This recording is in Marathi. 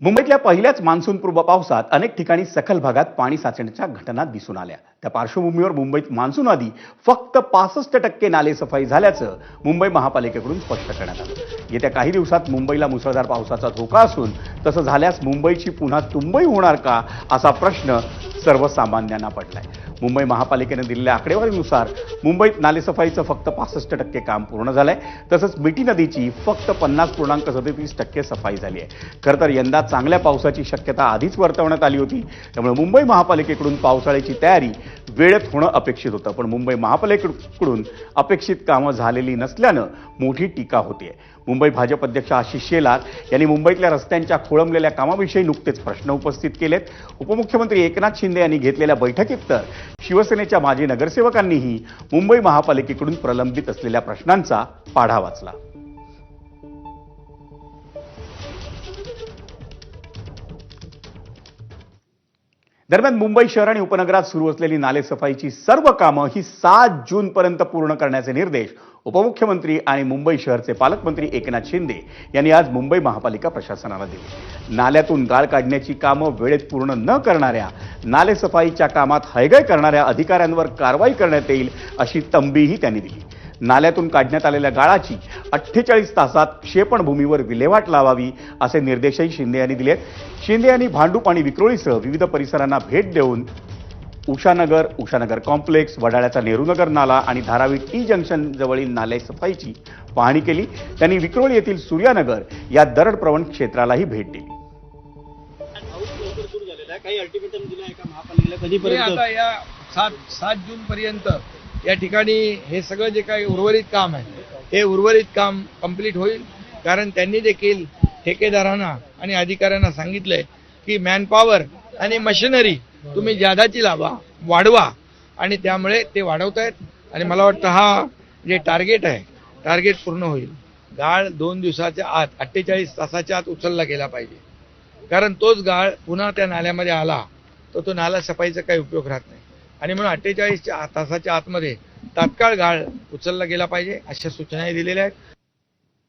मुंबईतल्या पहिल्याच मान्सूनपूर्व पावसात अनेक ठिकाणी सखल भागात पाणी साचण्याच्या घटना दिसून आल्या। त्या पार्श्वभूमीवर मुंबईत मान्सून आधी फक्त 65% नालेसफाई झाल्याचं मुंबई महापालिकेकडून स्पष्ट करण्यात आलं। येत्या काही दिवसात मुंबईला मुसळधार पावसाचा धोका असून तसं झाल्यास मुंबईची पुन्हा तुंबई होणार का असा प्रश्न सर्वसामान्यांना पडलाय। मुंबई महापालिकेने दिलेल्या आकडेवारीनुसार मुंबईत नालेसफाईचं फक्त 65% काम पूर्ण झालंय, तसंच मिठी नदीची फक्त 50.37% सफाई झाली आहे। खरं तर यंदा चांगल्या पावसाची शक्यता आधीच वर्तवण्यात आली होती, त्यामुळे मुंबई महापालिकेकडून पावसाळ्याची तयारी वेळेत होणं अपेक्षित होतं, पण मुंबई महापालिकेकडून अपेक्षित कामं झालेली नसल्यानं मोठी टीका होतीये। मुंबई भाजप अध्यक्ष आशिष शेलार यांनी मुंबईतल्या रस्त्यांच्या खोळंबलेल्या कामाविषयी नुकतेच प्रश्न उपस्थित केलेत। उपमुख्यमंत्री एकनाथ शिंदे यांनी घेतलेल्या बैठकीत तर शिवसेनेच्या माजी नगरसेवकांनीही मुंबई महापालिकेकडून प्रलंबित असलेल्या प्रश्नांचा पाढा वाचला। दरम्यान मुंबई शहर आणि उपनगरात सुरू असलेली नालेसफाईची सर्व कामं ही 7 जूनपर्यंत पूर्ण करण्याचे निर्देश उपमुख्यमंत्री आणि मुंबई शहरचे पालकमंत्री एकनाथ शिंदे यांनी आज मुंबई महापालिका प्रशासनाला दिली। नाल्यातून गाळ काढण्याची कामं वेळेत पूर्ण न करणाऱ्या, नालेसफाईच्या कामात हयगय करणाऱ्या अधिकाऱ्यांवर कारवाई करण्यात येईल अशी तंबीही त्यांनी दिली। नाल्यातून काढण्यात आलेल्या गाळाची 48 तासात क्षेपणभूमीवर विल्हेवाट लावावी असे निर्देशही शिंदे यांनी दिलेत। शिंदे यांनी भांडूप आणि विक्रोळीसह विविध परिसरांना भेट देऊन उषानगर कॉम्प्लेक्स, वडाळ्याचा नेहरूनगर नाला आणि धारावी टी जंक्शन जवळील नाले सफाईची पाहणी केली। त्यांनी विक्रोळी येथील सूर्यानगर या दरडप्रवण क्षेत्रालाही भेट दिली। काही अल्टिमेटम दिला आहे का महापालिकेला कधीपर्यंत? आता या 7 जून पर्यंत या ठिकाणी हे सगळं जे काही उर्वरित काम आहे हे उर्वरित काम कंप्लीट होईल, कारण त्यांनी देखील ठेकेदारांना आणि अधिकाऱ्यांना सांगितलंय की मॅनपॉवर आणि मशिनरी तुम्ही जादाची वाढवा, आणि त्यामुळे ते वाढवतायत आणि मला वाटतं हा जे टार्गेट आहे टार्गेट पूर्ण होईल। गाळ 2 दिवसाच्या आत 48 तासाच्या आत उचलला गेला पाहिजे, कारण तोच गाळ पुन्हा त्या नाल्यामध्ये आला तर तो नाला सफाईचा काही उपयोग राहत नाही, आणि म्हणून 48 तासाच्या आतमध्ये तात्काळ गाळ उचलला गेला पाहिजे अशा सूचनाही दिलेल्या आहेत।